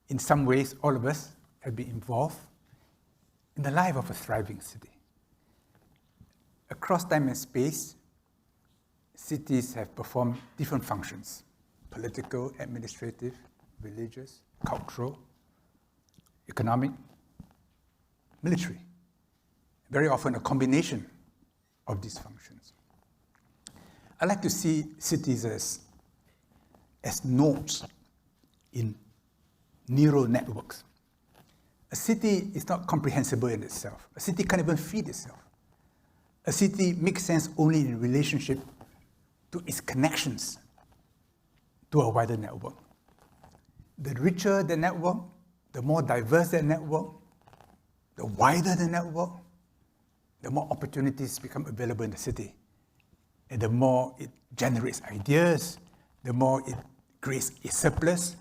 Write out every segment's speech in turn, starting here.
in some ways, all of us have been involved in the life of a thriving city. Across time and space, cities have performed different functions: political, administrative, religious, cultural, economic, military. Very often a combination of these functions. I like to see cities as nodes in neural networks. A city is not comprehensible in itself. A city can't even feed itself. A city makes sense only in relationship to its connections to a wider network. The richer the network, the more diverse the network, the wider the network, the more opportunities become available in the city. And the more it generates ideas, the more it creates a surplus,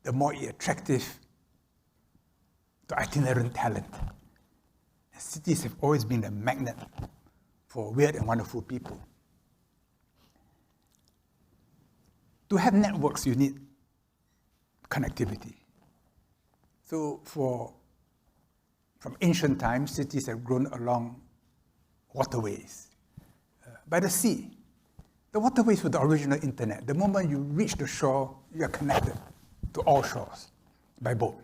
the more it's attractive to itinerant talent. And cities have always been a magnet for weird and wonderful people. To have networks, you need connectivity. So from ancient times, cities have grown along waterways. By the sea, the waterways were the original internet. The moment you reach the shore, you are connected to all shores by boat.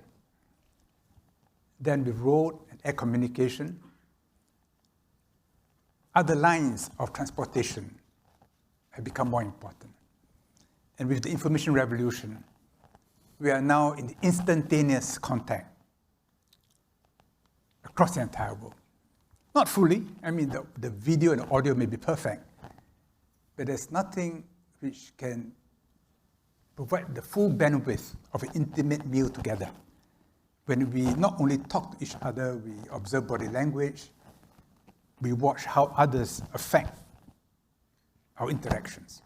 Then with road and air communication, other lines of transportation have become more important. And with the information revolution, we are now in the instantaneous contact across the entire world. Not fully. I mean, the video and audio may be perfect, but there's nothing which can provide the full bandwidth of an intimate meal together. When we not only talk to each other, we observe body language, we watch how others affect our interactions.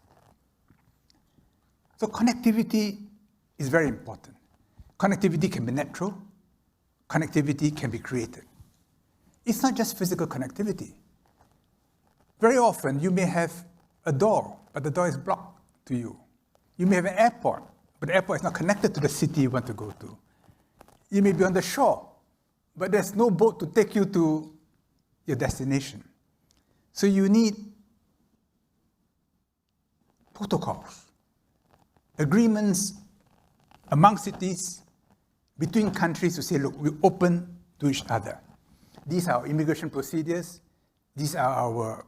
So connectivity is very important. Connectivity can be natural. Connectivity can be created. It's not just physical connectivity. Very often, you may have a door, but the door is blocked to you. You may have an airport, but the airport is not connected to the city you want to go to. You may be on the shore, but there's no boat to take you to your destination. So you need protocols, agreements among cities, between countries to say, look, we're open to each other. These are our immigration procedures. These are our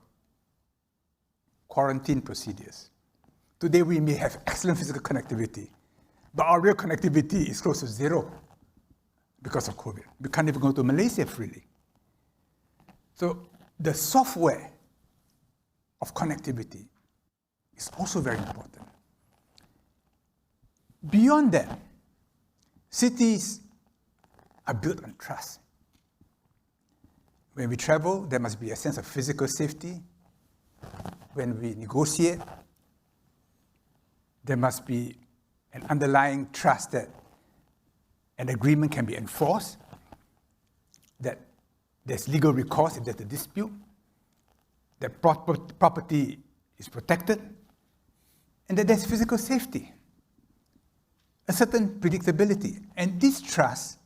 quarantine procedures. Today, we may have excellent physical connectivity, but our real connectivity is close to zero because of COVID. We can't even go to Malaysia freely. So the software of connectivity is also very important. Beyond that, cities are built on trust. When we travel, there must be a sense of physical safety. When we negotiate, there must be an underlying trust that an agreement can be enforced, that there's legal recourse if there's a dispute, that property is protected, and that there's physical safety, a certain predictability. And this trust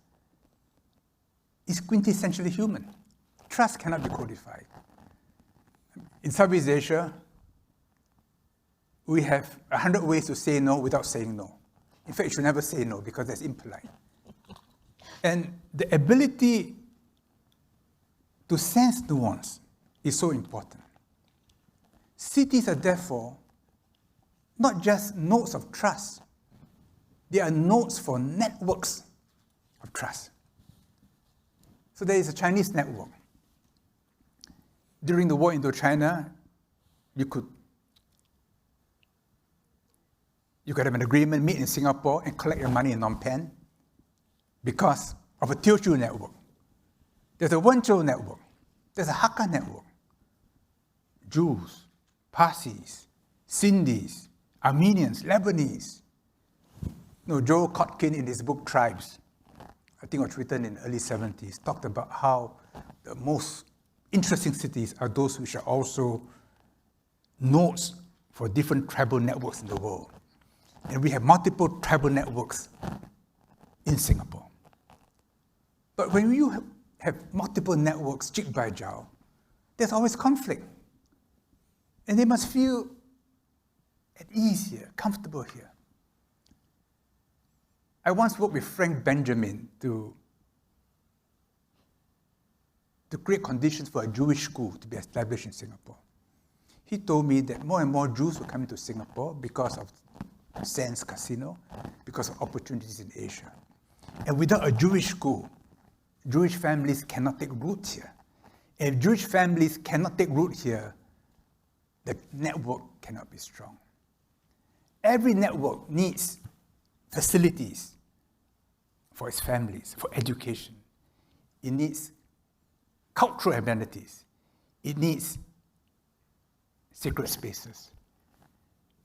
is quintessentially human. Trust cannot be codified. In Southeast Asia, we have 100 ways to say no without saying no. In fact, you should never say no because that's impolite. And the ability to sense nuance is so important. Cities are therefore not just nodes of trust. They are nodes for networks of trust. So there is a Chinese network. During the war in Indochina, you could have an agreement, meet in Singapore, and collect your money in Phnom Penh because of a Teochew network. There's a Wenzhou network. There's a Hakka network. Jews, Parsis, Sindhis, Armenians, Lebanese. Joe Kotkin in his book Tribes, I think it was written in the early 70s, talked about how the most interesting cities are those which are also nodes for different tribal networks in the world. And we have multiple tribal networks in in Singapore. But when you have multiple networks jig by jowl, there's always conflict. And they must feel at ease here, comfortable here. I once worked with Frank Benjamin to create conditions for a Jewish school to be established in Singapore. He told me that more and more Jews were coming to Singapore because of Sands Casino, because of opportunities in Asia. And without a Jewish school, Jewish families cannot take root here. And if Jewish families cannot take root here, the network cannot be strong. Every network needs facilities for its families, for education. It needs cultural amenities. It needs sacred spaces.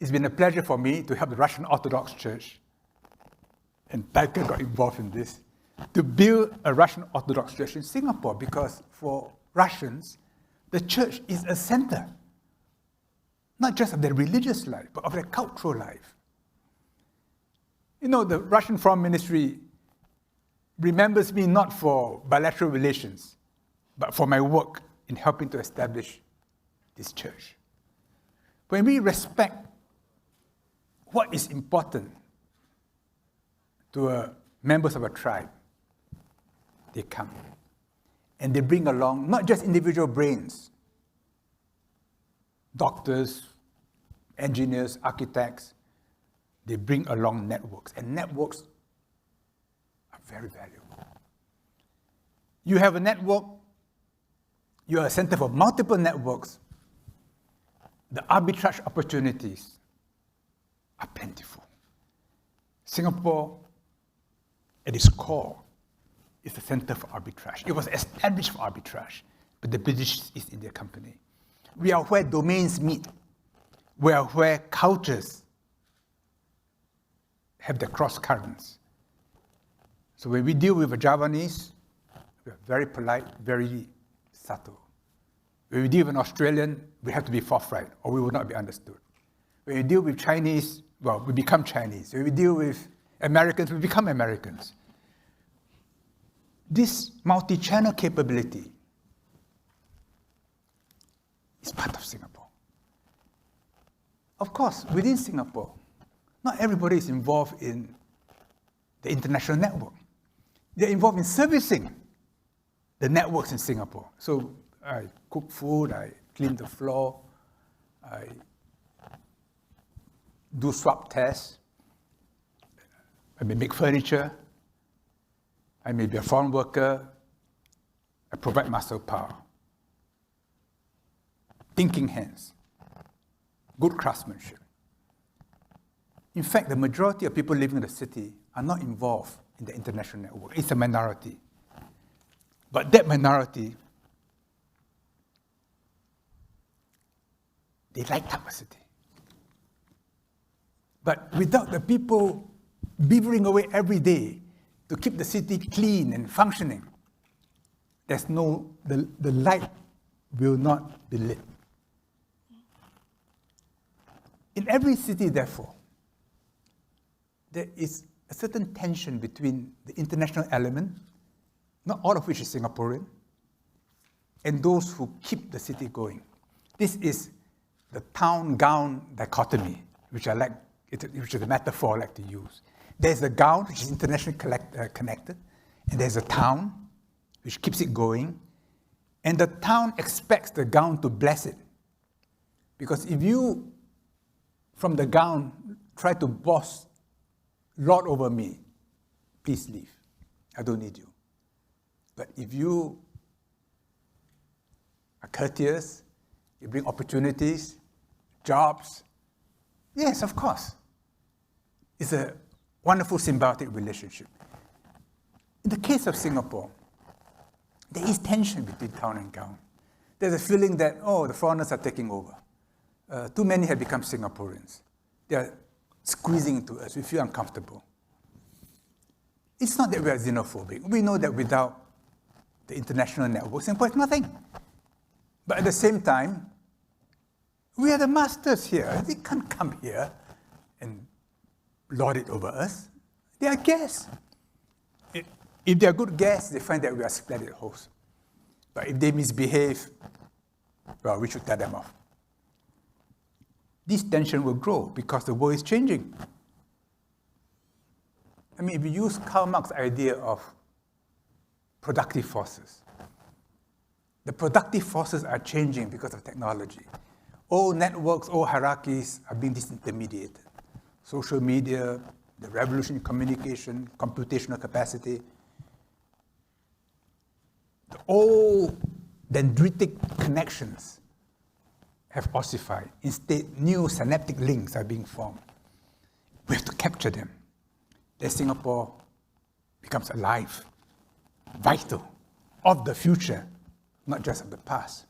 It's been a pleasure for me to help the Russian Orthodox Church, and Taika got involved in this, to build a Russian Orthodox Church in Singapore, because for Russians, the church is a center, not just of their religious life, but of their cultural life. You know, the Russian Foreign Ministry remembers me not for bilateral relations, but for my work in helping to establish this church. When we respect what is important to members of a tribe, they come. And they bring along not just individual brains, doctors, engineers, architects, they bring along networks. And networks are very valuable. You have a network, you are a center for multiple networks, the arbitrage opportunities are plentiful. Singapore, at its core, is a center for arbitrage. It was established for arbitrage, but the British East India Company. We are where domains meet. We are where cultures have their cross currents. So when we deal with a Javanese, we are very polite, very subtle. When we deal with an Australian, we have to be forthright, or we will not be understood. When we deal with Chinese, well, we become Chinese. When we deal with Americans, we become Americans. This multi-channel capability is part of Singapore. Of course, within Singapore, not everybody is involved in the international network. They're involved in servicing the networks in Singapore. So I cook food, I clean the floor, I do swab tests, I may make furniture, I may be a foreign worker, I provide muscle power. Thinking hands, good craftsmanship. In fact, the majority of people living in the city are not involved in the international network. It's a minority. But that minority, they light up a city. But without the people beavering away every day to keep the city clean and functioning, there's no, the light will not be lit. In every city, therefore, there is a certain tension between the international element, not all of which is Singaporean, and those who keep the city going. This is the town-gown dichotomy, which is a metaphor I like to use. There's the gown, which is internationally connected, and there's a town, which keeps it going, and the town expects the gown to bless it. Because if you, from the gown, try to lord over me, please leave. I don't need you. But if you are courteous, you bring opportunities, jobs, yes, of course. It's a wonderful symbiotic relationship. In the case of Singapore, there is tension between town and gown. There's a feeling that, the foreigners are taking over. Too many have become Singaporeans. They are squeezing into us. We feel uncomfortable. It's not that we are xenophobic. We know that without the international network, Singapore is nothing. But at the same time, we are the masters here. They can't come here and lord it over us. They are guests. If they're good guests, they find that we are splendid hosts. But if they misbehave, well, we should tell them off. This tension will grow because the world is changing. I mean, if you use Karl Marx's idea of productive forces, the productive forces are changing because of technology. All networks, all hierarchies are being disintermediated. Social media, the revolution in communication, computational capacity, all dendritic connections have ossified. Instead, new synaptic links are being formed. We have to capture them. Then Singapore becomes alive, vital, of the future, not just of the past.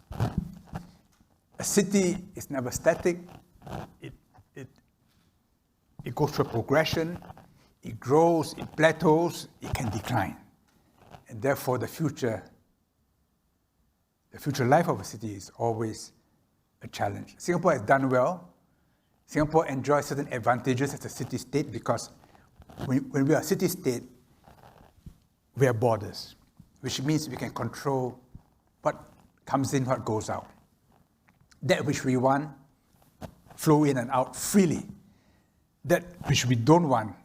A city is never static. It goes through a progression. It grows, it plateaus, it can decline. And therefore, the future life of a city is always a challenge. Singapore has done well. Singapore enjoys certain advantages as a city-state because when we are a city-state, we have borders, which means we can control what comes in, what goes out. That which we want, flow in and out freely. That which we don't want,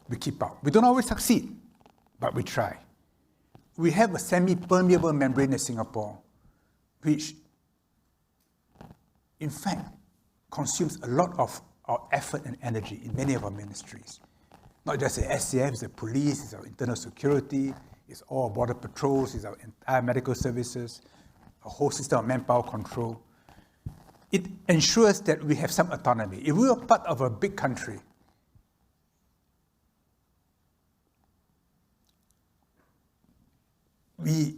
we keep out. We don't always succeed, but we try. We have a semi-permeable membrane in Singapore, which, in fact, consumes a lot of our effort and energy in many of our ministries. Not just the SCF, it's the police, it's our internal security, it's all border patrols, it's our entire medical services, a whole system of manpower control. It ensures that we have some autonomy. If we were part of a big country, we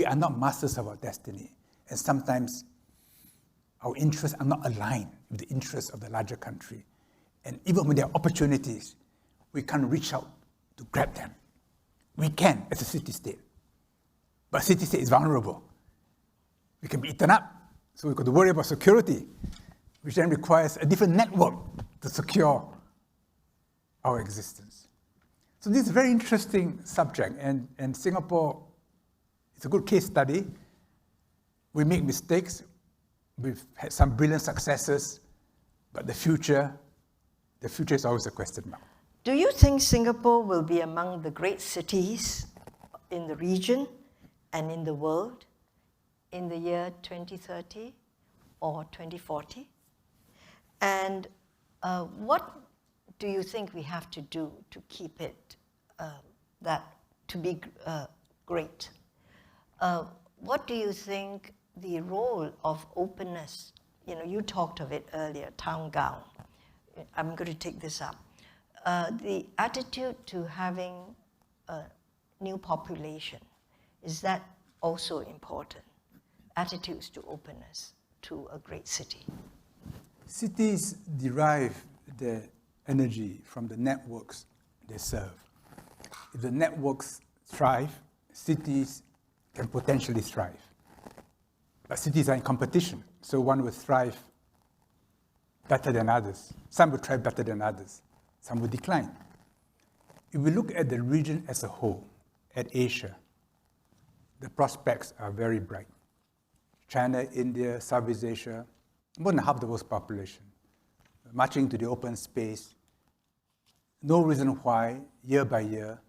are not masters of our destiny. And sometimes our interests are not aligned with the interests of the larger country. And even when there are opportunities, we can't reach out to grab them. We can as a city-state. But a city-state is vulnerable. We can be eaten up. So we've got to worry about security, which then requires a different network to secure our existence. So this is a very interesting subject, and Singapore is a good case study. We make mistakes. We've had some brilliant successes, but the future is always a question mark. Do you think Singapore will be among the great cities in the region and in the world in the year 2030 or 2040? And what do you think we have to do to keep it to be great? What do you think the role of openness, you talked of it earlier, town gown. I'm going to take this up. The attitude to having a new population, is that also important? Attitudes to openness to a great city. Cities derive their energy from the networks they serve. If the networks thrive, cities can potentially thrive. But cities are in competition, so one will thrive better than others. Some will thrive better than others. Some will decline. If we look at the region as a whole, at Asia, the prospects are very bright. China, India, Southeast Asia, more than half the world's population, marching to the open space. No reason why, year by year,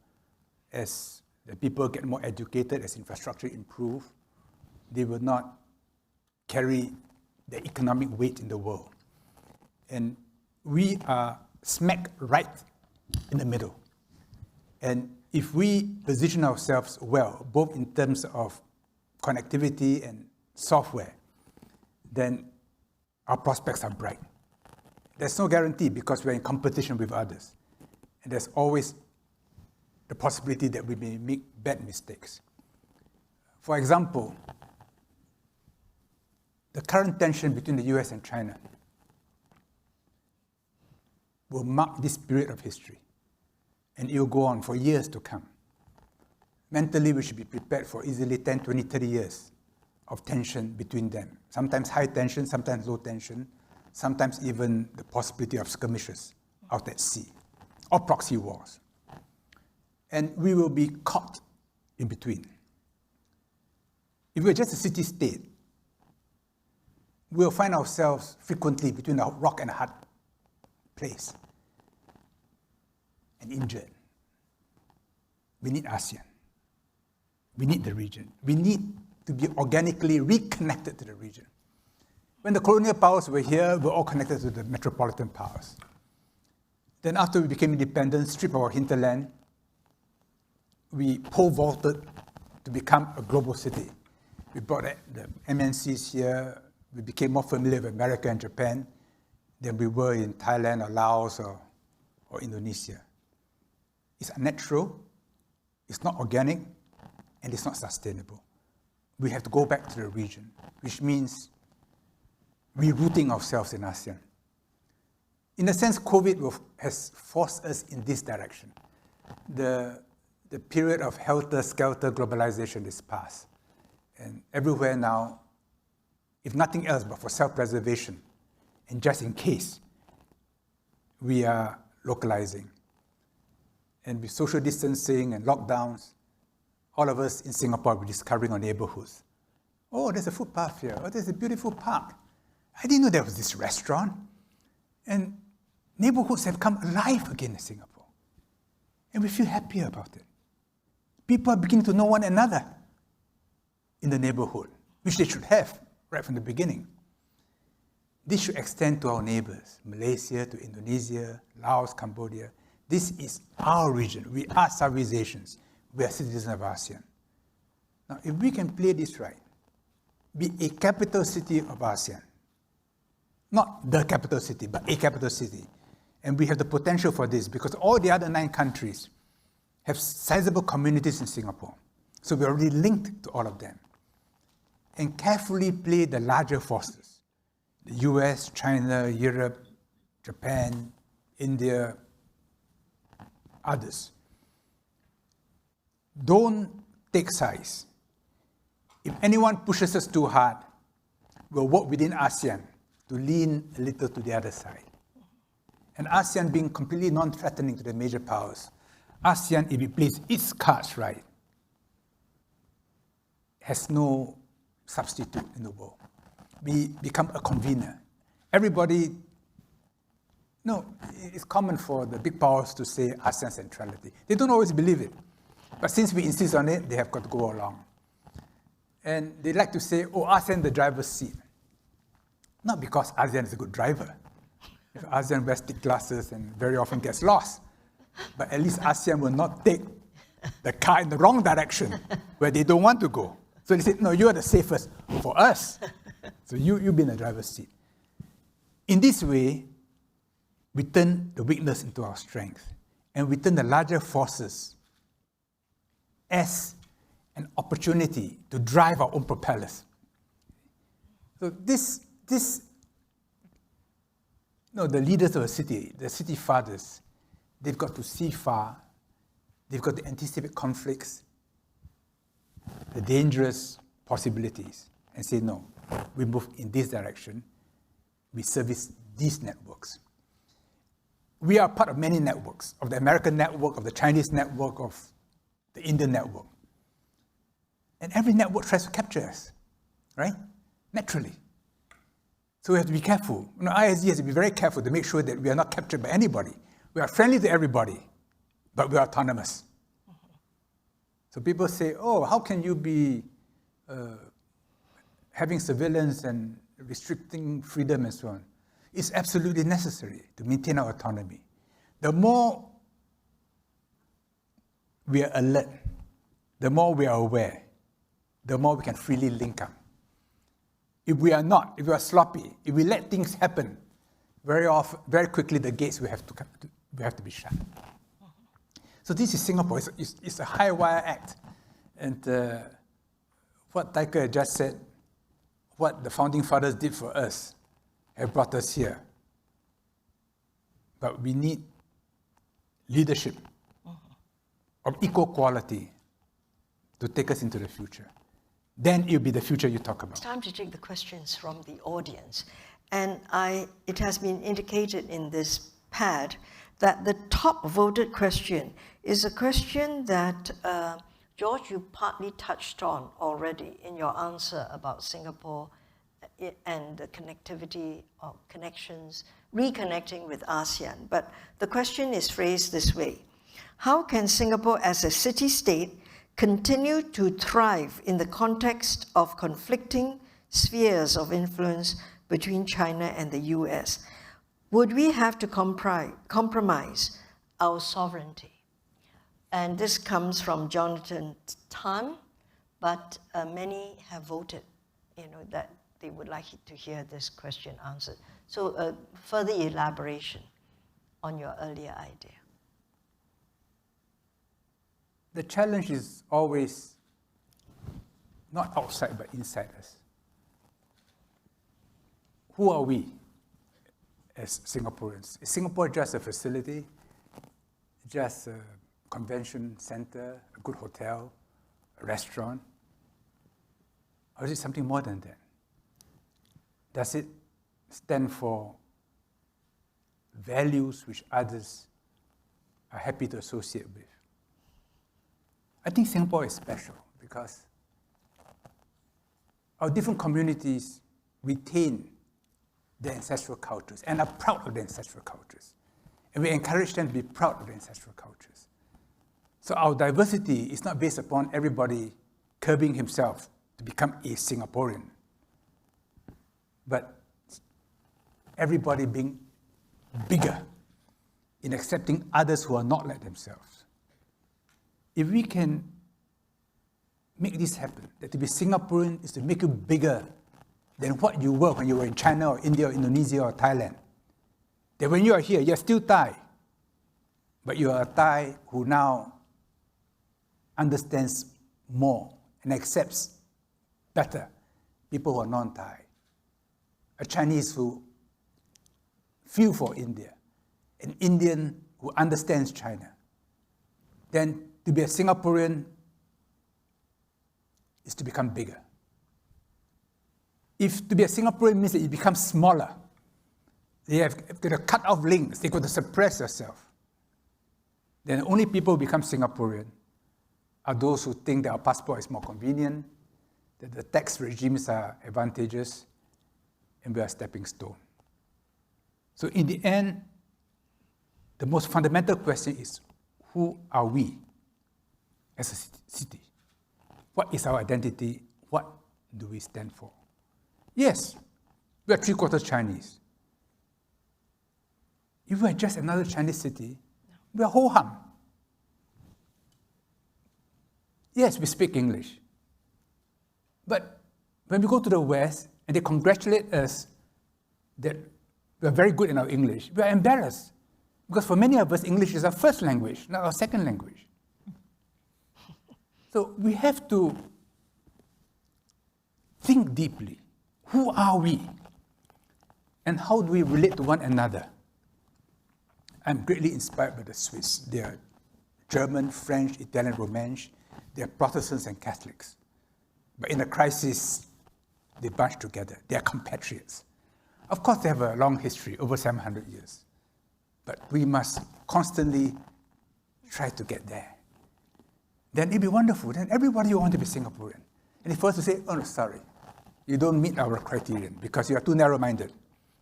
as the people get more educated, as infrastructure improves, they will not carry the economic weight in the world. And we are smack right in the middle. And if we position ourselves well, both in terms of connectivity and software, then our prospects are bright. There's no guarantee because we're in competition with others. And there's always the possibility that we may make bad mistakes. For example, the current tension between the US and China will mark this period of history, and it will go on for years to come. Mentally, we should be prepared for easily 10, 20, 30 years of tension between them. Sometimes high tension, sometimes low tension, sometimes even the possibility of skirmishes out at sea, or proxy wars. And we will be caught in between. If we're just a city-state, we'll find ourselves frequently between a rock and a hard place and injured. We need ASEAN. We need the region. We need to be organically reconnected to the region. When the colonial powers were here, we were all connected to the metropolitan powers. Then after we became independent, stripped our hinterland, we pole vaulted to become a global city. We brought the MNCs here. We became more familiar with America and Japan than we were in Thailand or Laos or Indonesia. It's unnatural, it's not organic, and it's not sustainable. We have to go back to the region, which means rerouting ourselves in ASEAN. In a sense, COVID has forced us in this direction. The period of helter-skelter globalization is past. And everywhere now, if nothing else but for self-preservation, and just in case, we are localizing. And with social distancing and lockdowns, all of us in Singapore will be discovering our neighborhoods. Oh, there's a footpath here. Oh, there's a beautiful park. I didn't know there was this restaurant. And neighborhoods have come alive again in Singapore. And we feel happier about it. People are beginning to know one another in the neighborhood, which they should have right from the beginning. This should extend to our neighbors, Malaysia to Indonesia, Laos, Cambodia. This is our region. We are civilizations. We are citizens of ASEAN. Now, if we can play this right, be a capital city of ASEAN, not the capital city, but a capital city, and we have the potential for this because all the other 9 countries have sizable communities in Singapore. So we're already linked to all of them. And carefully play the larger forces, the US, China, Europe, Japan, India, others. Don't take sides. If anyone pushes us too hard, we'll work within ASEAN to lean a little to the other side. And ASEAN being completely non-threatening to the major powers, ASEAN, if it plays its cards right, has no substitute in the world. We become a convener. Everybody, it's common for the big powers to say ASEAN centrality. They don't always believe it. But since we insist on it, they have got to go along. And they like to say, oh, ASEAN the driver's seat. Not because ASEAN is a good driver. If ASEAN wears thick glasses and very often gets lost. But at least ASEAN will not take the car in the wrong direction where they don't want to go. So they said, no, you are the safest for us. So you be in the driver's seat. In this way, we turn the weakness into our strength. And we turn the larger forces as an opportunity to drive our own propellers. So the leaders of a city, the city fathers, they've got to see far, they've got to anticipate conflicts, the dangerous possibilities, and say, no, we move in this direction, we service these networks. We are part of many networks, of the American network, of the Chinese network, of the Indian network. And every network tries to capture us, right? Naturally. So we have to be careful. ISG has to be very careful to make sure that we are not captured by anybody. We are friendly to everybody, but we are autonomous. So people say, oh, how can you be having surveillance and restricting freedom and so on? It's absolutely necessary to maintain our autonomy. The more we are alert, the more we are aware, the more we can freely link up. If we are not, if we are sloppy, if we let things happen, very quickly the gates will have to be shut. So this is Singapore. It's a high wire act. And what Taika just said, what the founding fathers did for us, have brought us here. But we need leadership of equal quality to take us into the future. Then it'll be the future you talk about. It's time to take the questions from the audience. And it has been indicated in this pad that the top voted question is a question that, George, you partly touched on already in your answer about Singapore and the connectivity or connections, reconnecting with ASEAN. But the question is phrased this way: how can Singapore as a city-state continue to thrive in the context of conflicting spheres of influence between China and the US? Would we have to compromise our sovereignty? And this comes from Jonathan Tan, but many have voted, that they would like to hear this question answered. So further elaboration on your earlier idea. The challenge is always not outside but inside us. Who are we as Singaporeans? Is Singapore just a facility, just a convention center, a good hotel, a restaurant? Or is it something more than that? Does it stand for values which others are happy to associate with? I think Singapore is special because our different communities retain their ancestral cultures and are proud of their ancestral cultures. And we encourage them to be proud of their ancestral cultures. So our diversity is not based upon everybody curbing himself to become a Singaporean, but everybody being bigger in accepting others who are not like themselves. If we can make this happen, that to be Singaporean is to make you bigger than what you were when you were in China or India or Indonesia or Thailand. That when you are here, you're still Thai, but you are a Thai who now understands more and accepts better people who are non-Thai. A Chinese who feel for India, an Indian who understands China. Then to be a Singaporean is to become bigger. If to be a Singaporean means that you become smaller, they have got to cut off links, they've got to suppress yourself, then only people who become Singaporean are those who think that our passport is more convenient, that the tax regimes are advantageous, and we are a stepping stone. So in the end, the most fundamental question is, who are we as a city? What is our identity? What do we stand for? Yes, we are 3/4 Chinese. If we are just another Chinese city, we are ho-hum. Yes, we speak English. But when we go to the West and they congratulate us that we are very good in our English, we are embarrassed. Because for many of us, English is our first language, not our second language. So we have to think deeply. Who are we? And how do we relate to one another? I'm greatly inspired by the Swiss. They are German, French, Italian, Romansh. They are Protestants and Catholics. But in a crisis, they bunch together. They are compatriots. Of course, they have a long history, over 700 years. But we must constantly try to get there. Then it'd be wonderful. Then everybody will want to be Singaporean. And if first to say, oh, no, sorry, you don't meet our criterion because you are too narrow-minded.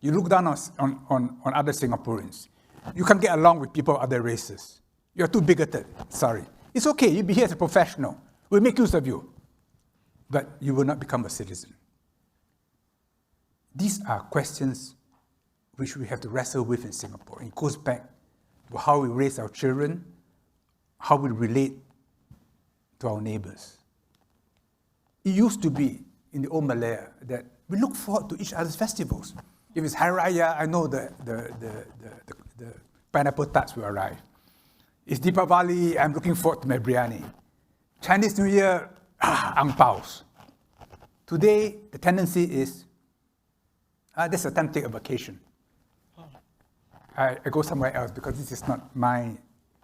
You look down on other Singaporeans. You can't get along with people of other races. You are too bigoted. Sorry. It's okay. You'll be here as a professional. We'll make use of you. But you will not become a citizen. These are questions which we have to wrestle with in Singapore. It goes back to how we raise our children, how we relate to our neighbors. It used to be in the old Malaya that we look forward to each other's festivals. If it's Hari Raya, I know the pineapple tarts will arrive. It's Deepavali, I'm looking forward to my biryani. Chinese New Year, ang paos. Today, the tendency is, this is a time to take a vacation. I go somewhere else because this is not my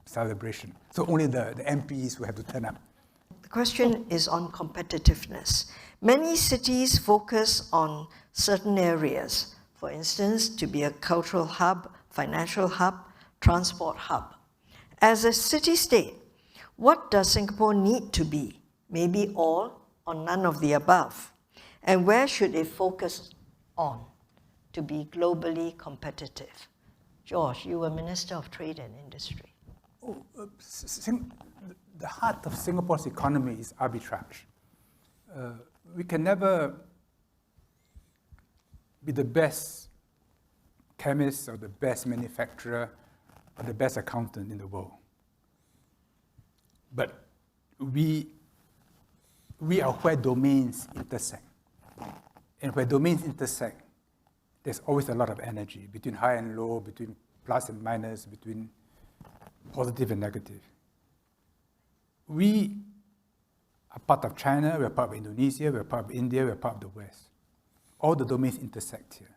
celebration. So only the MPs will have to turn up. The question is on competitiveness. Many cities focus on certain areas. For instance, to be a cultural hub, financial hub, transport hub. As a city-state, what does Singapore need to be? Maybe all or none of the above. And where should it focus on to be globally competitive? George, you were Minister of Trade and Industry. The heart of Singapore's economy is arbitrage. We can never be the best chemist or the best manufacturer or the best accountant in the world. But we are where domains intersect. And where domains intersect, there's always a lot of energy between high and low, between plus and minus, between positive and negative. We are part of China, we're part of Indonesia, we're part of India, we're part of the West. All the domains intersect here.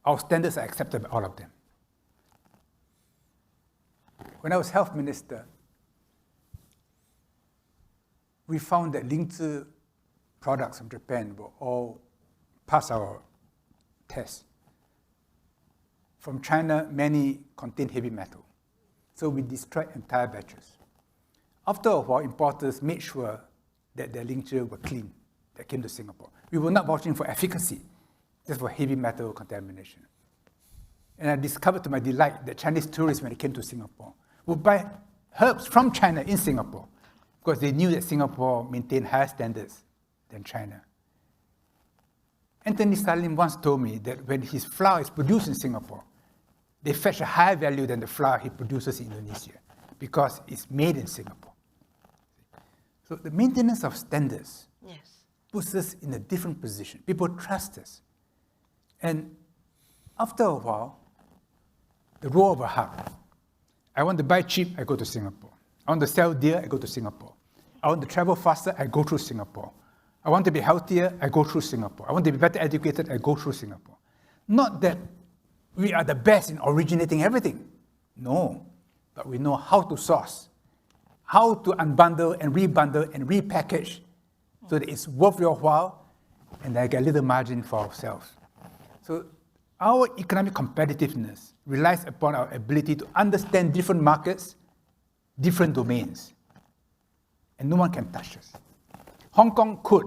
Our standards are accepted by all of them. When I was health minister, we found that Lingzi products from Japan were all past our tests. From China, many contain heavy metal. So we destroyed entire batches. After a while, importers made sure that their Lingzi were clean that came to Singapore. We were not vouching for efficacy, just for heavy metal contamination. And I discovered to my delight that Chinese tourists, when they came to Singapore, would buy herbs from China in Singapore because they knew that Singapore maintained higher standards than China. Anthony Salim once told me that when his flour is produced in Singapore, they fetch a higher value than the flour he produces in Indonesia because it's made in Singapore. So the maintenance of standards puts us in a different position. People trust us. And after a while, the role of a hub. I want to buy cheap, I go to Singapore. I want to sell dear, I go to Singapore. I want to travel faster, I go through Singapore. I want to be healthier, I go through Singapore. I want to be better educated, I go through Singapore. Not that we are the best in originating everything. No, but we know how to source, how to unbundle and rebundle and repackage so that it's worth your while and I get a little margin for ourselves. So our economic competitiveness relies upon our ability to understand different markets, different domains, and no one can touch us. Hong Kong could,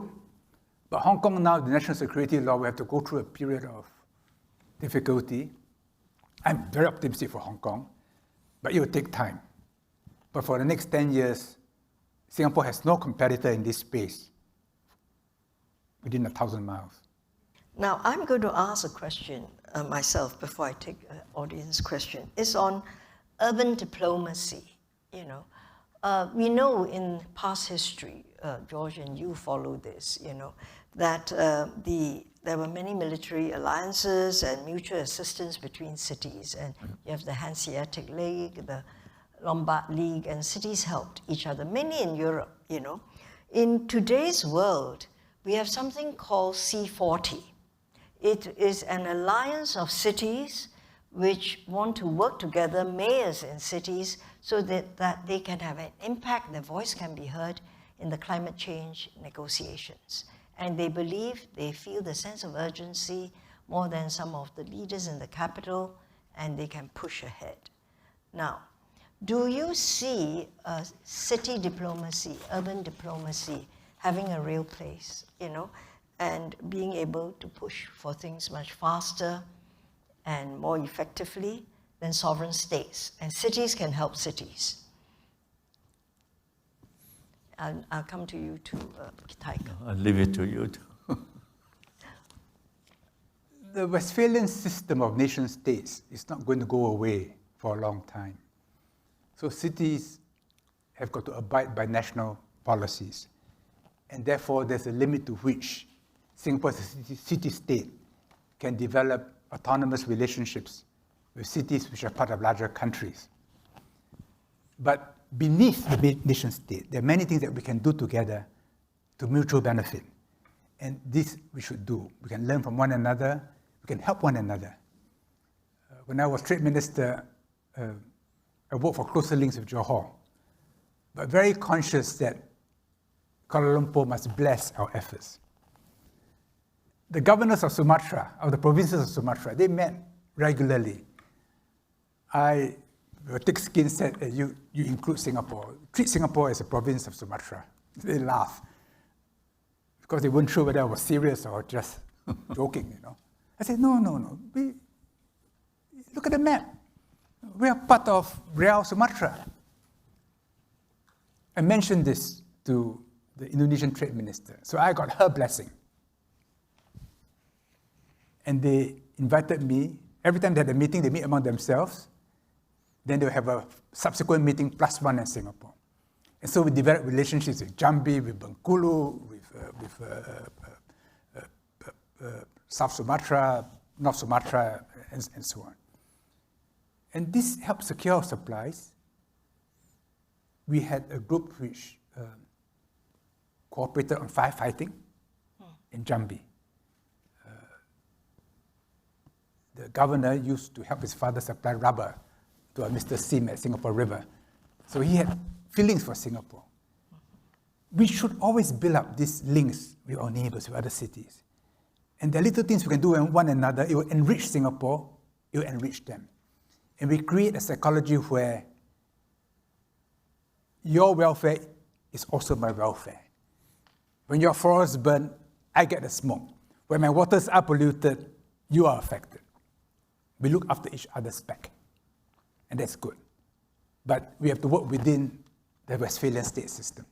but Hong Kong now, the national security law, we have to go through a period of difficulty. I'm very optimistic for Hong Kong, but it will take time. But for the next 10 years, Singapore has no competitor in this space within 1,000 miles. Now, I'm going to ask a question myself before I take an audience question. It's on urban diplomacy. We know in past history, George and you follow this, that there were many military alliances and mutual assistance between cities. And you have the Hanseatic League, the Lombard League, and cities helped each other, many in Europe, In today's world, we have something called C40. It is an alliance of cities which want to work together, mayors in cities, so that they can have an impact, their voice can be heard in the climate change negotiations. And they believe, they feel the sense of urgency more than some of the leaders in the capital, and they can push ahead. Now, do you see city diplomacy, urban diplomacy, having a real place, and being able to push for things much faster and more effectively than sovereign states? And cities can help cities. I'll come to you too, Taika. I'll leave it to you too. The Westphalian system of nation states is not going to go away for a long time. So cities have got to abide by national policies. And therefore, there's a limit to which Singapore as a city-state can develop autonomous relationships with cities which are part of larger countries. But beneath the nation-state, there are many things that we can do together to mutual benefit. And this we should do. We can learn from one another. We can help one another. When I was trade minister, I worked for closer links with Johor, but very conscious that Kuala Lumpur must bless our efforts. The governors of Sumatra, of the provinces of Sumatra, they met regularly. thick-skinned said, you include Singapore. Treat Singapore as a province of Sumatra. They laughed because they weren't sure whether I was serious or just joking, you know. I said, no. Look at the map. We are part of Real Sumatra. I mentioned this to the Indonesian trade minister, so I got her blessing. And they invited me. Every time they had a meeting, they meet among themselves. Then they'll have a subsequent meeting +1 in Singapore. And so we developed relationships with Jambi, with Bengkulu, with South Sumatra, North Sumatra, and so on. And this helped secure supplies. We had a group which cooperated on firefighting in Jambi. The governor used to help his father supply rubber to a Mr. Sim at Singapore River. So he had feelings for Singapore. We should always build up these links with our neighbors, with other cities. And there are little things we can do with one another. It will enrich Singapore, it will enrich them. And we create a psychology where your welfare is also my welfare. When your forests burn, I get the smoke. When my waters are polluted, you are affected. We look after each other's back. And that's good. But we have to work within the Westphalian state system.